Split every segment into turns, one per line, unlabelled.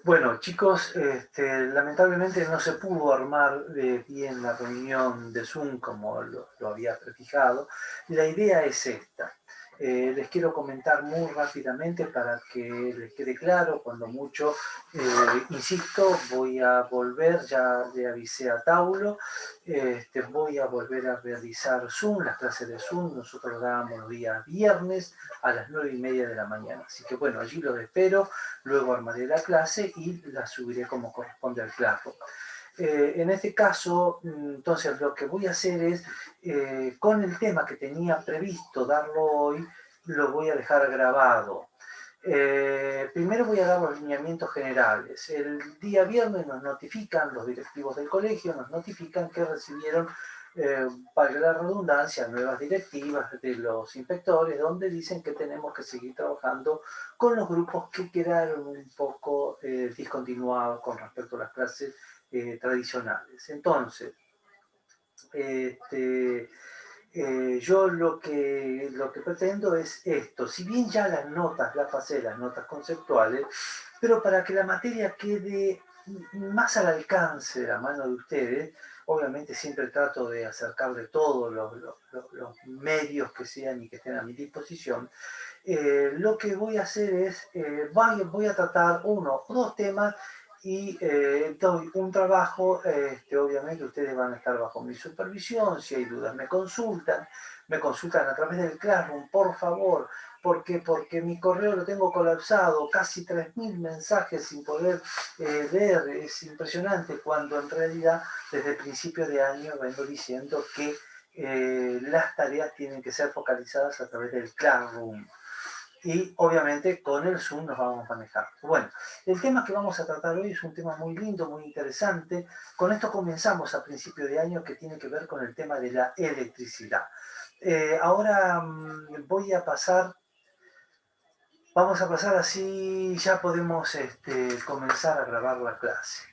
Bueno, chicos, lamentablemente no se pudo armar bien la reunión de Zoom como lo había prefijado. La idea es esta. Les quiero comentar muy rápidamente para que les quede claro, cuando mucho, insisto, voy a volver, ya le avisé a Taulo, voy a volver a realizar Zoom, las clases de Zoom, nosotros lo dábamos los días viernes a las 9:30 de la mañana. Así que bueno, allí los espero. Luego armaré la clase y la subiré como corresponde al Classroom. En este caso, entonces lo que voy a hacer es, con el tema que tenía previsto darlo hoy, lo voy a dejar grabado. Primero voy a dar los lineamientos generales. El día viernes nos notifican, los directivos del colegio nos notifican que recibieron, valga la redundancia, nuevas directivas de los inspectores, donde dicen que tenemos que seguir trabajando con los grupos que quedaron un poco discontinuados con respecto a las clases tradicionales. Entonces, este, yo lo que pretendo es esto. Si bien ya las notas, las pasé, las notas conceptuales, pero para que la materia quede más al alcance de la mano de ustedes, obviamente siempre trato de acercarle todos los medios que sean y que estén a mi disposición. Lo que voy a hacer es, voy a tratar uno o dos temas y doy un trabajo. Obviamente ustedes van a estar bajo mi supervisión. Si hay dudas me consultan a través del Classroom, por favor. ¿Por qué? Porque mi correo lo tengo colapsado, casi 3.000 mensajes sin poder leer. Es impresionante, cuando en realidad desde el principio de año vengo diciendo que las tareas tienen que ser focalizadas a través del Classroom. Y obviamente con el Zoom nos vamos a manejar. Bueno, el tema que vamos a tratar hoy es un tema muy lindo, muy interesante. Con esto comenzamos a principio de año, que tiene que ver con el tema de la electricidad. Ahora vamos a pasar así, ya podemos comenzar a grabar la clase.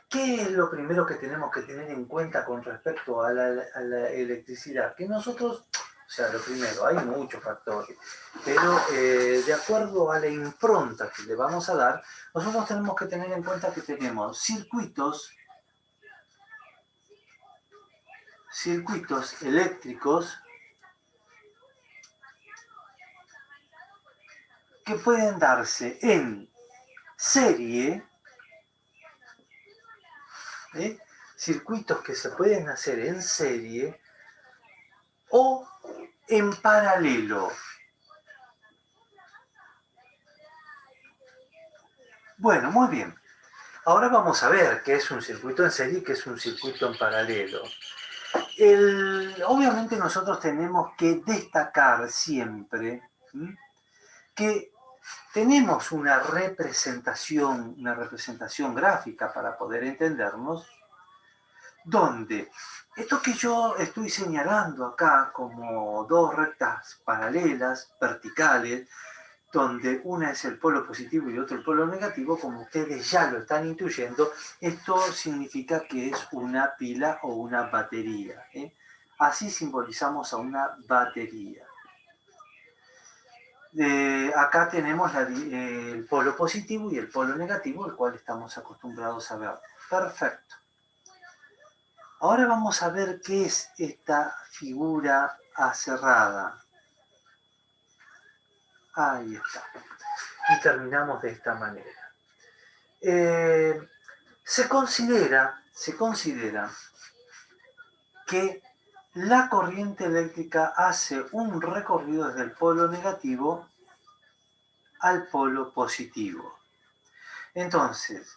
¿Qué es lo primero que tenemos que tener en cuenta con respecto a la electricidad? Que nosotros, o sea, lo primero, hay muchos factores, pero de acuerdo a la impronta que le vamos a dar, nosotros tenemos que tener en cuenta que tenemos circuitos eléctricos que pueden darse en serie, ¿eh? Circuitos que se pueden hacer en serie o en paralelo. Bueno, muy bien. Ahora vamos a ver qué es un circuito en serie y qué es un circuito en paralelo. Obviamente nosotros tenemos que destacar siempre que tenemos una representación gráfica para poder entendernos, donde esto que yo estoy señalando acá como dos rectas paralelas, verticales, donde una es el polo positivo y otro el polo negativo, como ustedes ya lo están intuyendo, esto significa que es una pila o una batería. Así simbolizamos a una batería. Acá tenemos el polo positivo y el polo negativo, el cual estamos acostumbrados a ver. Perfecto. Ahora vamos a ver qué es esta figura aserrada. Ahí está. Y terminamos de esta manera. Se considera que la corriente eléctrica hace un recorrido desde el polo negativo al polo positivo. Entonces,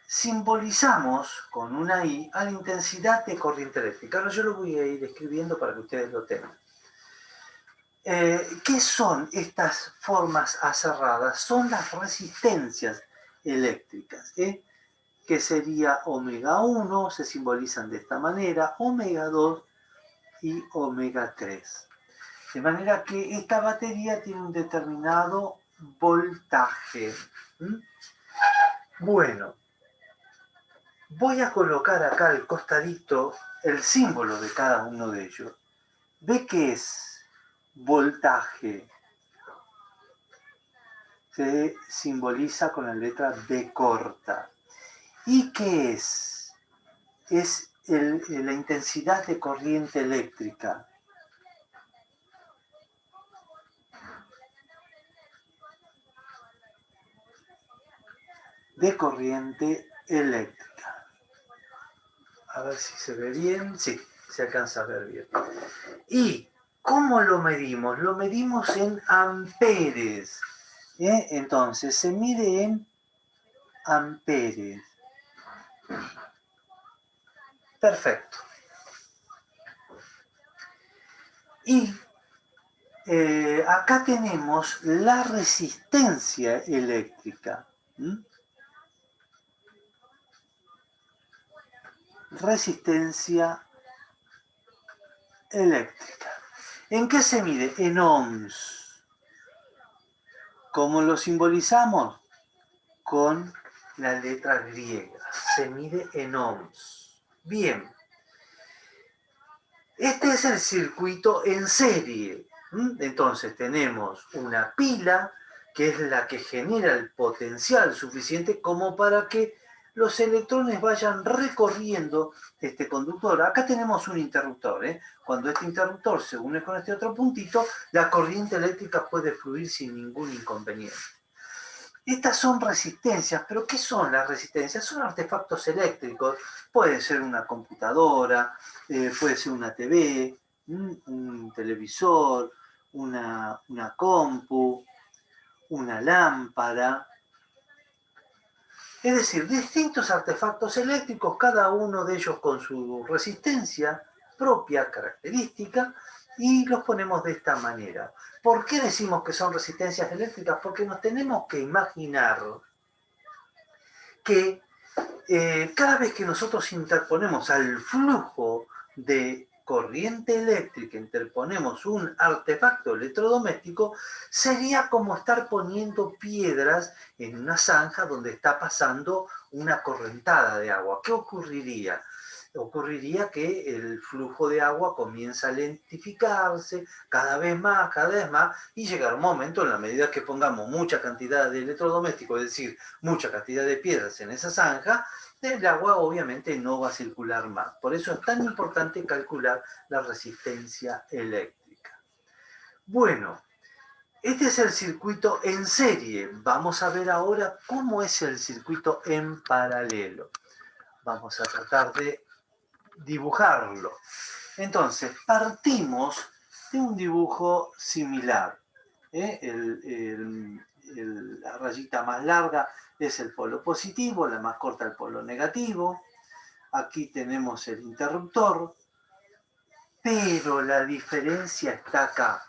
simbolizamos con una I a la intensidad de corriente eléctrica. Ahora yo lo voy a ir escribiendo para que ustedes lo tengan. ¿Qué son estas formas aserradas? Son las resistencias eléctricas, que sería omega 1, se simbolizan de esta manera, omega 2 y omega 3. De manera que esta batería tiene un determinado voltaje. Bueno, voy a colocar acá al costadito el símbolo de cada uno de ellos. ¿Ve qué es voltaje? se simboliza con la letra B corta. ¿Y qué es? Es la intensidad de corriente eléctrica. De corriente eléctrica. A ver si se ve bien. Sí, se alcanza a ver bien. ¿Y cómo lo medimos? Lo medimos en amperes. Entonces, se mide en amperes. Perfecto. Y acá tenemos la resistencia eléctrica. Resistencia eléctrica. ¿En qué se mide? En ohms. ¿Cómo lo simbolizamos? Con la letra griega. Se mide en ohms. Bien. Este es el circuito en serie. Entonces tenemos una pila que es la que genera el potencial suficiente como para que los electrones vayan recorriendo este conductor. Acá tenemos un interruptor. Cuando este interruptor se une con este otro puntito, la corriente eléctrica puede fluir sin ningún inconveniente. Estas son resistencias, pero ¿qué son las resistencias? Son artefactos eléctricos. Puede ser una computadora, puede ser una TV, un televisor, una compu, una lámpara. Es decir, distintos artefactos eléctricos, cada uno de ellos con su resistencia propia, característica, y los ponemos de esta manera. ¿Por qué decimos que son resistencias eléctricas? Porque nos tenemos que imaginar que cada vez que nosotros interponemos al flujo de corriente eléctrica, interponemos un artefacto electrodoméstico, sería como estar poniendo piedras en una zanja donde está pasando una correntada de agua. ¿Qué ocurriría? Ocurriría que el flujo de agua comienza a lentificarse cada vez más, y llegará un momento en la medida que pongamos mucha cantidad de electrodomésticos, es decir, mucha cantidad de piedras en esa zanja, el agua obviamente no va a circular más. Por eso es tan importante calcular la resistencia eléctrica. Bueno, este es el circuito en serie. Vamos a ver ahora cómo es el circuito en paralelo. Vamos a tratar de dibujarlo. Entonces, partimos de un dibujo similar. La rayita más larga es el polo positivo, la más corta el polo negativo. Aquí tenemos el interruptor, pero la diferencia está acá.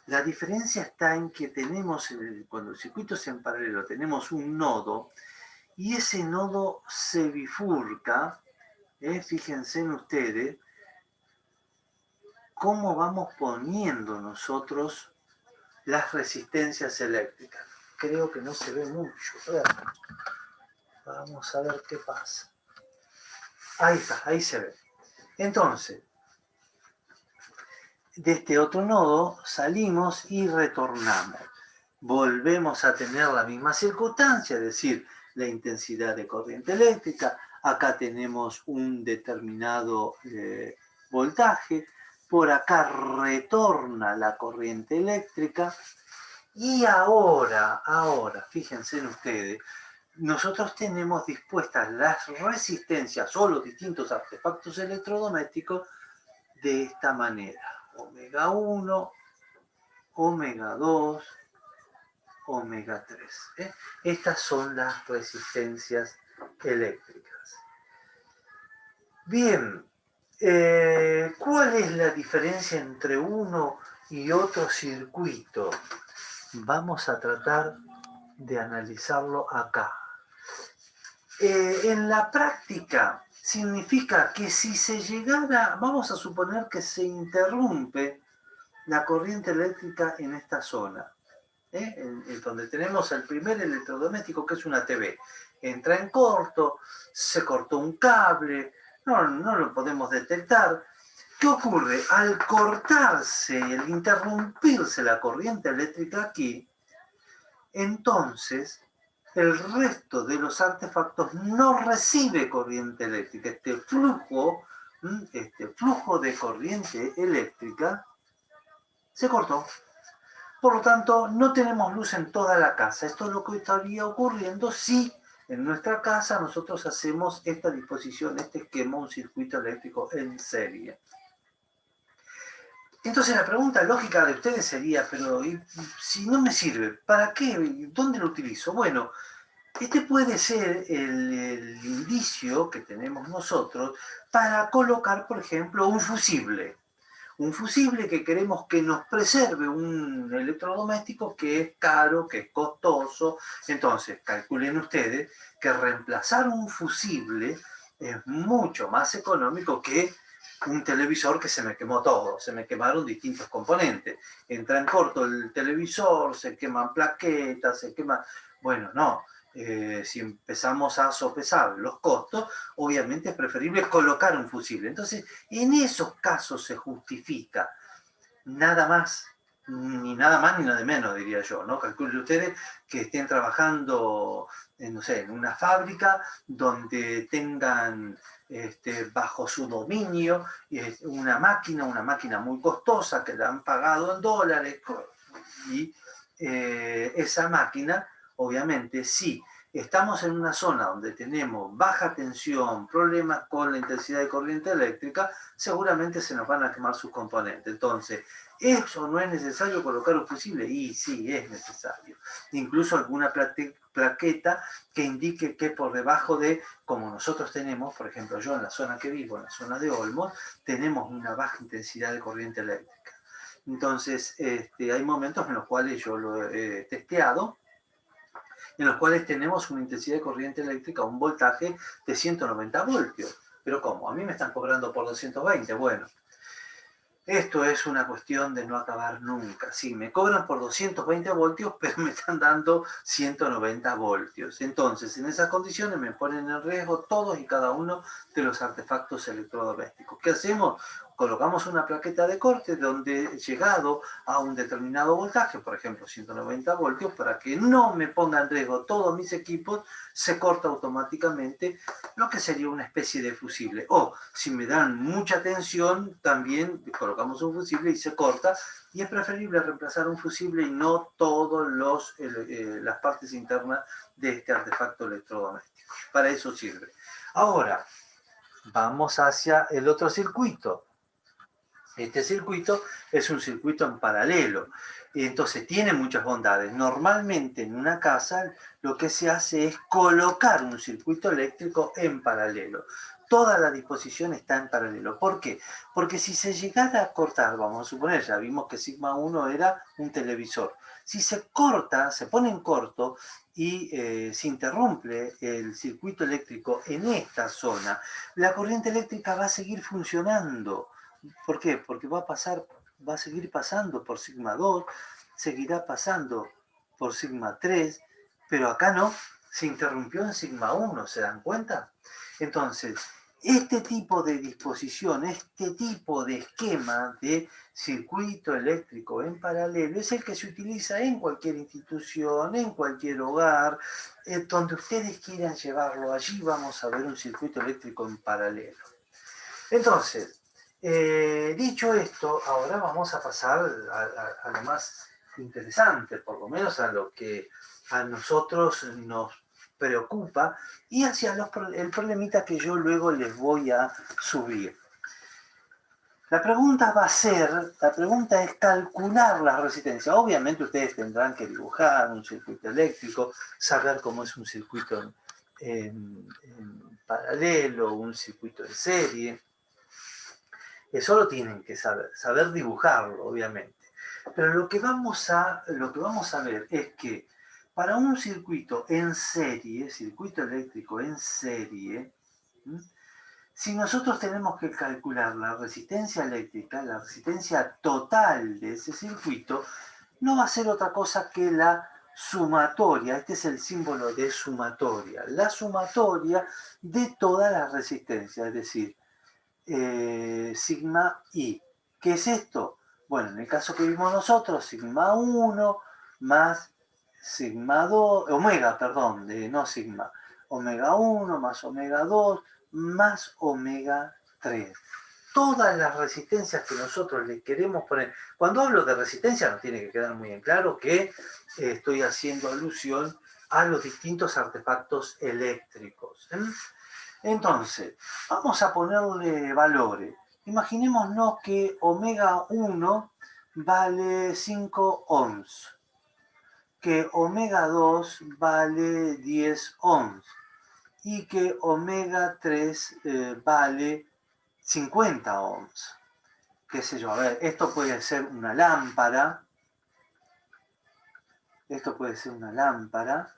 La diferencia está en que tenemos, cuando el circuito es en paralelo, tenemos un nodo y ese nodo se bifurca. Fíjense en ustedes cómo vamos poniendo nosotros las resistencias eléctricas. Creo que no se ve mucho. Vamos a ver qué pasa. Ahí está, ahí se ve. Entonces, de este otro nodo salimos y retornamos. Volvemos a tener la misma circunstancia, es decir, la intensidad de corriente eléctrica. Acá tenemos un determinado voltaje. Por acá retorna la corriente eléctrica. Y ahora, fíjense en ustedes, nosotros tenemos dispuestas las resistencias o los distintos artefactos electrodomésticos de esta manera. Omega 1, omega 2, omega 3. Estas son las resistencias eléctricas. Bien, ¿cuál es la diferencia entre uno y otro circuito? Vamos a tratar de analizarlo acá. En la práctica significa que si se llegara, vamos a suponer que se interrumpe la corriente eléctrica en esta zona, en donde tenemos el primer electrodoméstico, que es una TV. Entra en corto, se cortó un cable, no lo podemos detectar. ¿Qué ocurre? Al cortarse, al interrumpirse la corriente eléctrica aquí, entonces el resto de los artefactos no recibe corriente eléctrica. Este flujo de corriente eléctrica se cortó. Por lo tanto, no tenemos luz en toda la casa. Esto es lo que estaría ocurriendo si en nuestra casa nosotros hacemos esta disposición, este esquema, un circuito eléctrico en serie. Entonces la pregunta lógica de ustedes sería, pero si no me sirve, ¿para qué? ¿Dónde lo utilizo? Bueno, este puede ser el indicio que tenemos nosotros para colocar, por ejemplo, un fusible. Un fusible que queremos que nos preserve un electrodoméstico que es caro, que es costoso. Entonces, calculen ustedes que reemplazar un fusible es mucho más económico que un televisor que se me quemó todo, se me quemaron distintos componentes. Entra en corto el televisor, se queman plaquetas, se quema... Bueno, no. Si empezamos a sopesar los costos, obviamente es preferible colocar un fusible. Entonces, en esos casos se justifica nada más, ni nada más ni nada menos, diría yo, ¿no? Calculen ustedes que estén trabajando, no sé, en una fábrica donde tengan bajo su dominio una máquina muy costosa que la han pagado en dólares, y esa máquina, obviamente, sí. Estamos en una zona donde tenemos baja tensión, problemas con la intensidad de corriente eléctrica, seguramente se nos van a quemar sus componentes. Entonces, ¿eso no es necesario colocar un fusible? Y sí, es necesario. Incluso alguna plaqueta que indique que por debajo de, como nosotros tenemos, por ejemplo, yo en la zona que vivo, en la zona de Olmos, tenemos una baja intensidad de corriente eléctrica. Entonces, hay momentos en los cuales yo lo he testeado, en los cuales tenemos una intensidad de corriente eléctrica, un voltaje de 190 voltios. Pero ¿cómo? A mí me están cobrando por 220. Bueno, esto es una cuestión de no acabar nunca. Sí, me cobran por 220 voltios, pero me están dando 190 voltios. Entonces, en esas condiciones me ponen en riesgo todos y cada uno de los artefactos electrodomésticos. ¿Qué hacemos? Colocamos una plaqueta de corte donde, llegado a un determinado voltaje, por ejemplo 190 voltios, para que no me ponga en riesgo todos mis equipos, se corta automáticamente lo que sería una especie de fusible. O si me dan mucha tensión, también colocamos un fusible y se corta, y es preferible reemplazar un fusible y no todas las partes internas de este artefacto electrodoméstico. Para eso sirve. Ahora, vamos hacia el otro circuito. Este circuito es un circuito en paralelo, y entonces tiene muchas bondades. Normalmente en una casa lo que se hace es colocar un circuito eléctrico en paralelo. Toda la disposición está en paralelo. ¿Por qué? Porque si se llegara a cortar, vamos a suponer, ya vimos que sigma 1 era un televisor. Si se corta, se pone en corto y se interrumpe el circuito eléctrico en esta zona, la corriente eléctrica va a seguir funcionando. ¿Por qué? Porque va a seguir pasando por sigma 2, seguirá pasando por sigma 3, pero acá no, se interrumpió en sigma 1, ¿se dan cuenta? Entonces, este tipo de disposición, este tipo de esquema de circuito eléctrico en paralelo es el que se utiliza en cualquier institución, en cualquier hogar, donde ustedes quieran llevarlo. Allí vamos a ver un circuito eléctrico en paralelo. Entonces, dicho esto, ahora vamos a pasar a lo más interesante, por lo menos a lo que a nosotros nos preocupa y hacia el problemita que yo luego les voy a subir. La pregunta es calcular la resistencia. Obviamente ustedes tendrán que dibujar un circuito eléctrico, saber cómo es un circuito en paralelo, un circuito en serie. Eso lo tienen que saber dibujarlo, obviamente. Pero lo que vamos a ver es que para un circuito en serie, circuito eléctrico en serie, si nosotros tenemos que calcular la resistencia eléctrica, la resistencia total de ese circuito, no va a ser otra cosa que la sumatoria. Este es el símbolo de sumatoria. La sumatoria de toda la resistencia, es decir, sigma I. ¿Qué es esto? Bueno, en el caso que vimos nosotros, sigma 1 más sigma 2, omega, perdón, no sigma, omega 1 más omega 2 más omega 3. Todas las resistencias que nosotros le queremos poner. Cuando hablo de resistencia nos tiene que quedar muy en claro que estoy haciendo alusión a los distintos artefactos eléctricos. Entonces, vamos a ponerle valores. Imaginémonos que omega 1 vale 5 ohms, que omega 2 vale 10 ohms y que omega 3 vale 50 ohms. Qué sé yo, a ver, esto puede ser una lámpara. Esto puede ser una lámpara.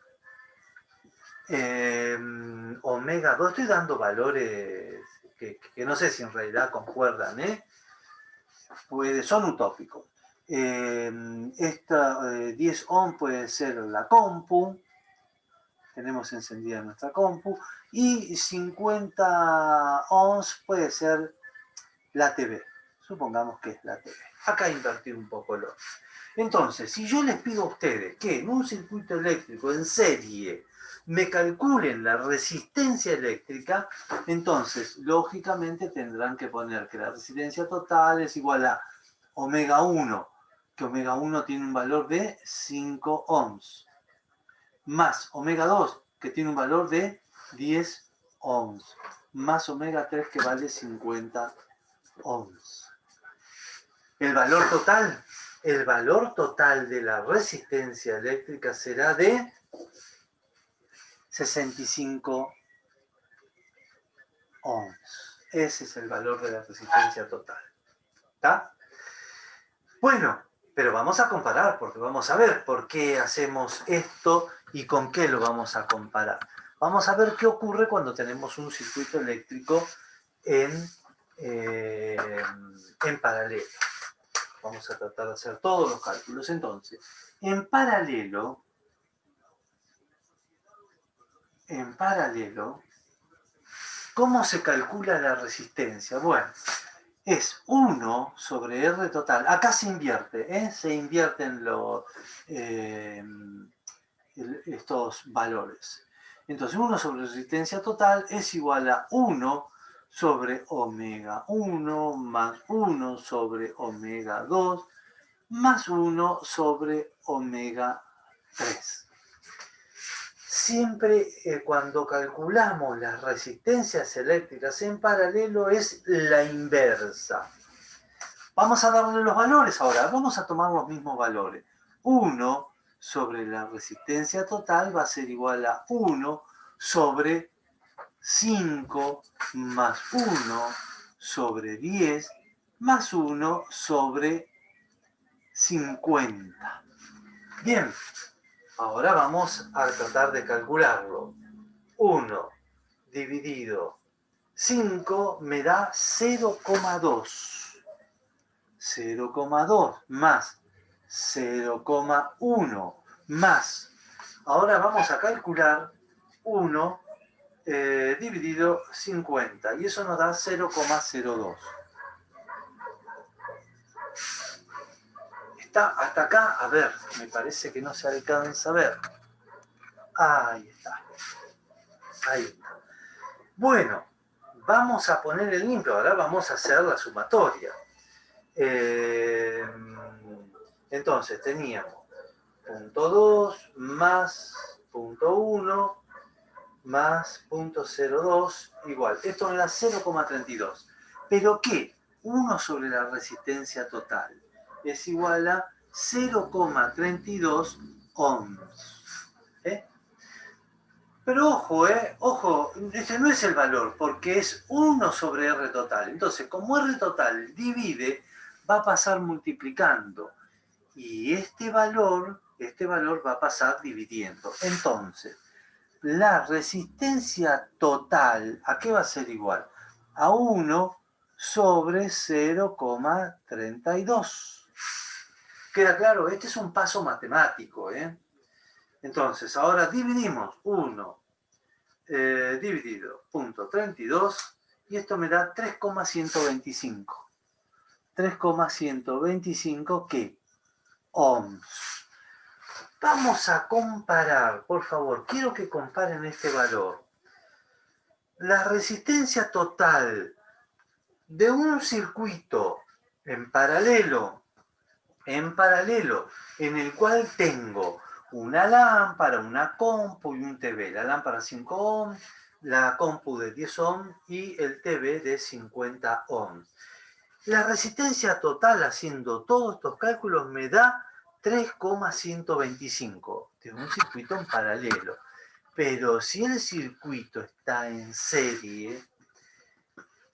Omega 2, estoy dando valores que no sé si en realidad concuerdan, son utópicos. 10 ohm puede ser la compu, tenemos encendida nuestra compu, y 50 ohms puede ser la TV, supongamos que es la TV. Acá invertir un poco el orden. Entonces, si yo les pido a ustedes que en un circuito eléctrico en serie me calculen la resistencia eléctrica, entonces, lógicamente tendrán que poner que la resistencia total es igual a omega 1, que omega 1 tiene un valor de 5 ohms, más omega 2, que tiene un valor de 10 ohms, más omega 3, que vale 50 ohms. El valor total de la resistencia eléctrica será de 65 ohms. Ese es el valor de la resistencia total. ¿Está? Bueno, pero vamos a comparar, porque vamos a ver por qué hacemos esto y con qué lo vamos a comparar. Vamos a ver qué ocurre cuando tenemos un circuito eléctrico en paralelo. Vamos a tratar de hacer todos los cálculos. Entonces, en paralelo, ¿cómo se calcula la resistencia? Bueno, es 1 sobre R total. Acá se invierte, se invierten estos valores. Entonces, 1 sobre resistencia total es igual a 1 sobre omega 1 más 1 sobre omega 2 más 1 sobre omega 3. Siempre cuando calculamos las resistencias eléctricas en paralelo es la inversa. Vamos a darle los valores ahora, vamos a tomar los mismos valores. 1 sobre la resistencia total va a ser igual a 1 sobre 5 más 1 sobre 10 más 1 sobre 50. Bien, ahora vamos a tratar de calcularlo. 1 dividido 5 me da 0,2. 0,2 más 0,1 más. Ahora vamos a calcular 1 dividido 50 y eso nos da 0,02. Está hasta acá, a ver, me parece que no se alcanza a ver. Ahí está. Ahí está. Bueno, vamos a poner el limpio, ahora vamos a hacer la sumatoria. Entonces teníamos punto 2 más punto 1 más punto 0,2 igual. Esto me da 0,32. ¿Pero qué? 1 sobre la resistencia total es igual a 0,32 ohms. Pero ojo, ese no es el valor, porque es 1 sobre R total. Entonces, como R total divide, va a pasar multiplicando. Y este valor va a pasar dividiendo. Entonces, la resistencia total, ¿a qué va a ser igual? A 1 sobre 0,32. ¿Queda claro? Este es un paso matemático, Entonces, ahora dividimos 1 dividido punto 32 y esto me da 3,125. 3,125 ¿qué? Ohms. Vamos a comparar, por favor, quiero que comparen este valor. La resistencia total de un circuito en paralelo, en el cual tengo una lámpara, una compu y un TV. La lámpara 5 ohms, la compu de 10 ohms y el TV de 50 ohms. La resistencia total haciendo todos estos cálculos me da 3,125 de un circuito en paralelo. Pero si el circuito está en serie,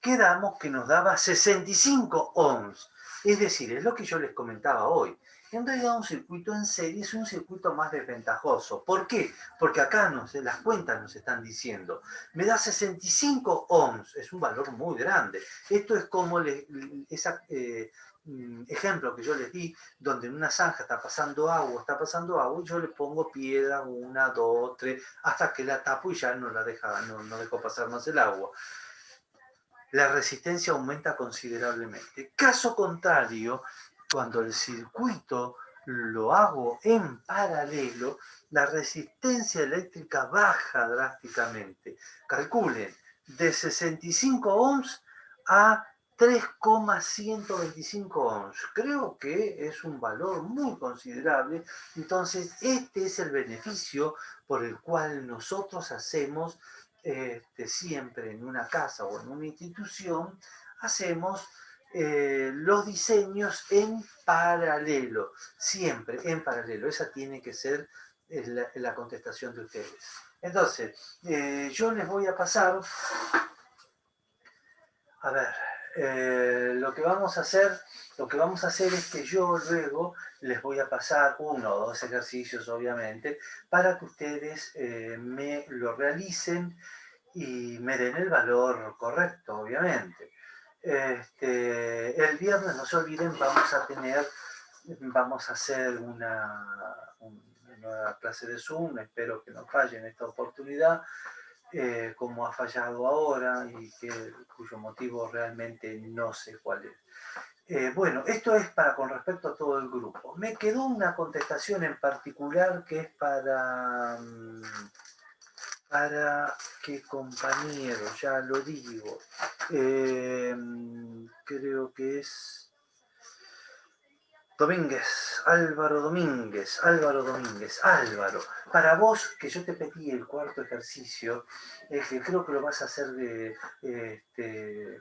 quedamos que nos daba 65 ohms. Es decir, es lo que yo les comentaba hoy. En realidad un circuito en serie es un circuito más desventajoso. ¿Por qué? Porque acá las cuentas nos están diciendo, me da 65 ohms, es un valor muy grande. Esto es como ese ejemplo que yo les di, donde en una zanja está pasando agua, y yo le pongo piedra, 1, 2, 3, hasta que la tapo y ya no la no dejo pasar más el agua. La resistencia aumenta considerablemente. Caso contrario, cuando el circuito lo hago en paralelo, la resistencia eléctrica baja drásticamente. Calculen, de 65 ohms a 3,125 ohms. Creo que es un valor muy considerable. Entonces, este es el beneficio por el cual nosotros hacemos siempre en una casa o en una institución, hacemos los diseños en paralelo, siempre en paralelo. Esa tiene que ser la contestación de ustedes. Entonces, yo les voy a pasar, a ver, lo que vamos a hacer es que yo luego les voy a pasar 1 o 2 ejercicios, obviamente, para que ustedes me lo realicen y me den el valor correcto, obviamente. El viernes, no se olviden, vamos a hacer una nueva clase de Zoom. Espero que no falle en esta oportunidad, como ha fallado ahora y cuyo motivo realmente no sé cuál es. Bueno, esto es con respecto a todo el grupo. Me quedó una contestación en particular que es para qué compañero, ya lo digo. Creo que es Álvaro Domínguez. Álvaro, para vos, que yo te pedí el cuarto ejercicio, que creo que lo vas a hacer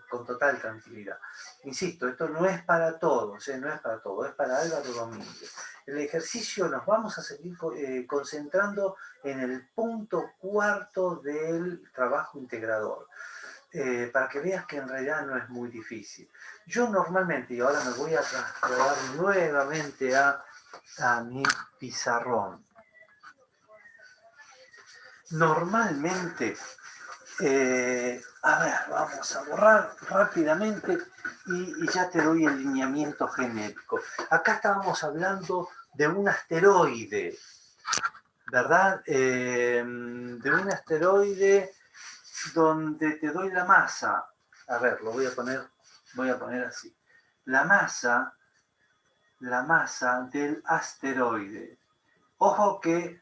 con total tranquilidad. Insisto, esto no es para todos, no es para todos, es para Álvaro Domínguez. El ejercicio nos vamos a seguir concentrando en el punto 4 del trabajo integrador. Para que veas que en realidad no es muy difícil. Yo normalmente, y ahora me voy a trasladar nuevamente a mi pizarrón. Normalmente, a ver, vamos a borrar rápidamente y ya te doy el lineamiento genérico. Acá estábamos hablando de un asteroide, ¿verdad? De un asteroide donde te doy la masa. A ver, lo voy a poner así. La masa del asteroide. Ojo que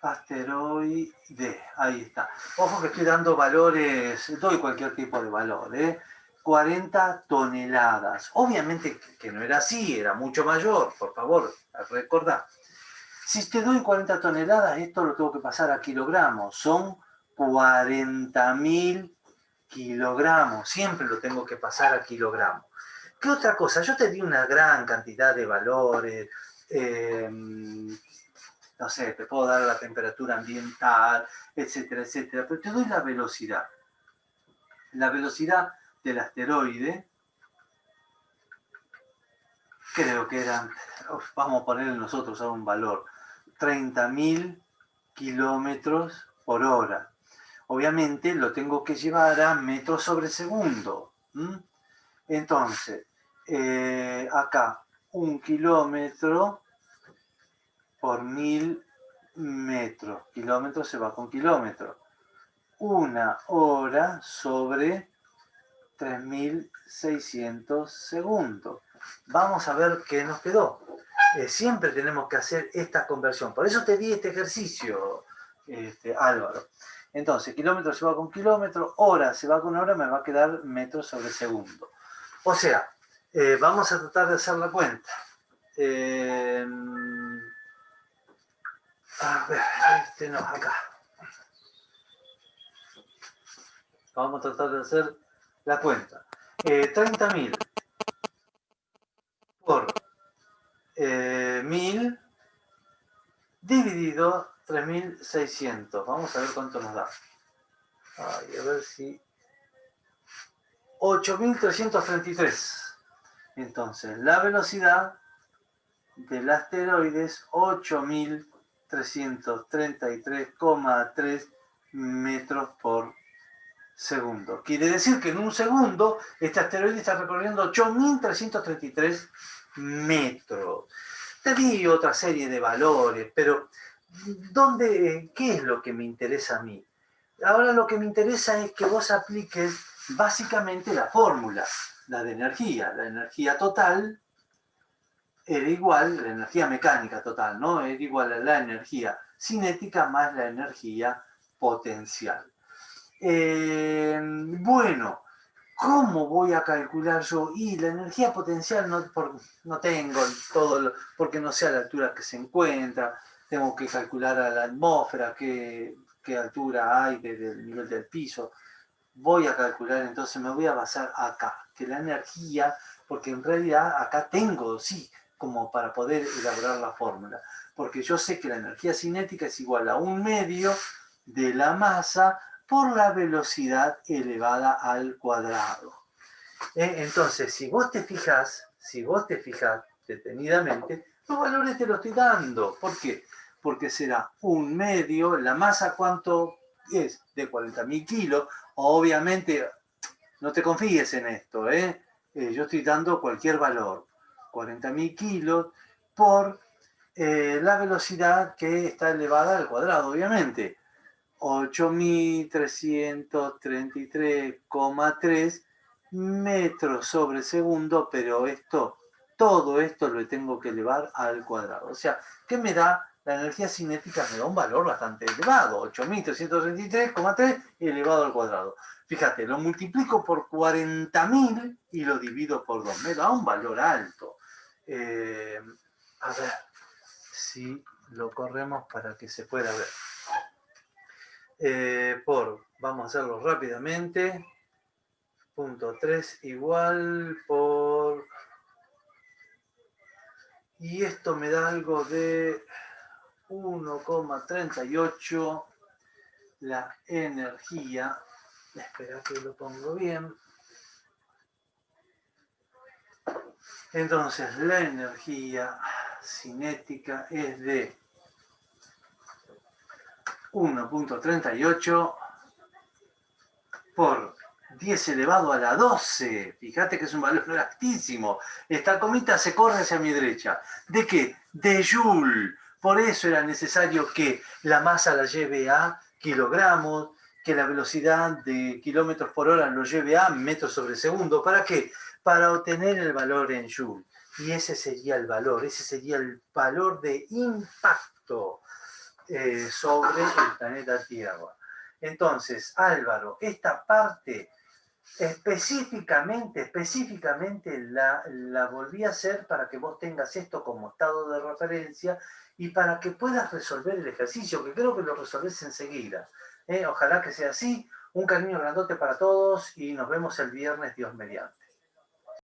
asteroide, ahí está. Ojo que estoy dando valores, doy cualquier tipo de valor, 40 toneladas. Obviamente que no era así, era mucho mayor, por favor, recordá. Si te doy 40 toneladas, esto lo tengo que pasar a kilogramos. Son 40.000 kilogramos. Siempre lo tengo que pasar a kilogramos. ¿Qué otra cosa? Yo te di una gran cantidad de valores. No sé, te puedo dar la temperatura ambiental, etcétera, etcétera. Pero te doy la velocidad. La velocidad del asteroide, creo que eran, vamos a ponerle nosotros a un valor, 30.000 kilómetros por hora. Obviamente lo tengo que llevar a metros sobre segundo. Entonces, acá 1 kilómetro por 1000 metros. Kilómetro se va con kilómetro. 1 hora sobre 3600 segundos. Vamos a ver qué nos quedó. Siempre tenemos que hacer esta conversión. Por eso te di este ejercicio, Álvaro. Entonces, kilómetro se va con kilómetro, hora se va con hora, me va a quedar metros sobre segundo. O sea, vamos a tratar de hacer la cuenta. A ver, no, acá. Vamos a tratar de hacer la cuenta. 30.000 por 1.000 dividido 3.600. Vamos a ver cuánto nos da. Ay, a ver si... 8.333. Entonces, la velocidad del asteroide es 8.333,3 metros por segundo. Quiere decir que en un segundo este asteroide está recorriendo 8.333 metros. Te di otra serie de valores, pero ¿qué es lo que me interesa a mí? Ahora lo que me interesa es que vos apliques básicamente la fórmula, la de energía. La energía total era igual, la energía mecánica total, ¿no? Era igual a la energía cinética más la energía potencial. Bueno, ¿cómo voy a calcular yo? Y la energía potencial no tengo todo, porque no sé a la altura que se encuentra, tengo que calcular a la atmósfera, qué altura hay desde el nivel del piso. Voy a calcular, entonces me voy a basar acá, que la energía, porque en realidad acá tengo, sí, como para poder elaborar la fórmula, porque yo sé que la energía cinética es igual a 1/2 de la masa por la velocidad elevada al cuadrado. Entonces, si vos te fijas detenidamente, los valores te los estoy dando. ¿Por qué? Porque será 1/2, la masa ¿cuánto es? De 40.000 kilos. Obviamente, no te confíes en esto, yo estoy dando cualquier valor. 40.000 kilos por la velocidad que está elevada al cuadrado, obviamente. 8.333,3 metros sobre segundo, pero todo esto lo tengo que elevar al cuadrado. O sea, ¿qué me da? La energía cinética me da un valor bastante elevado, 8.333,3 elevado al cuadrado. Fíjate, lo multiplico por 40.000 y lo divido por 2. Me da un valor alto. A ver si lo corremos para que se pueda ver. Vamos a hacerlo rápidamente, punto 3 igual por, y esto me da algo de 1,38 la energía, espera que lo pongo bien, entonces la energía cinética es de 1,38 por 10 elevado a la 12. Fíjate que es un valor altísimo. Esta comita se corre hacia mi derecha. ¿De qué? De Joule. Por eso era necesario que la masa la lleve a kilogramos, que la velocidad de kilómetros por hora lo lleve a metros sobre segundo. ¿Para qué? Para obtener el valor en Joule. Y ese sería el valor de impacto sobre el planeta Tierra. Entonces, Álvaro, esta parte específicamente la volví a hacer para que vos tengas esto como estado de referencia y para que puedas resolver el ejercicio, que creo que lo resolvés enseguida. Ojalá que sea así. Un cariño grandote para todos y nos vemos el viernes, Dios mediante.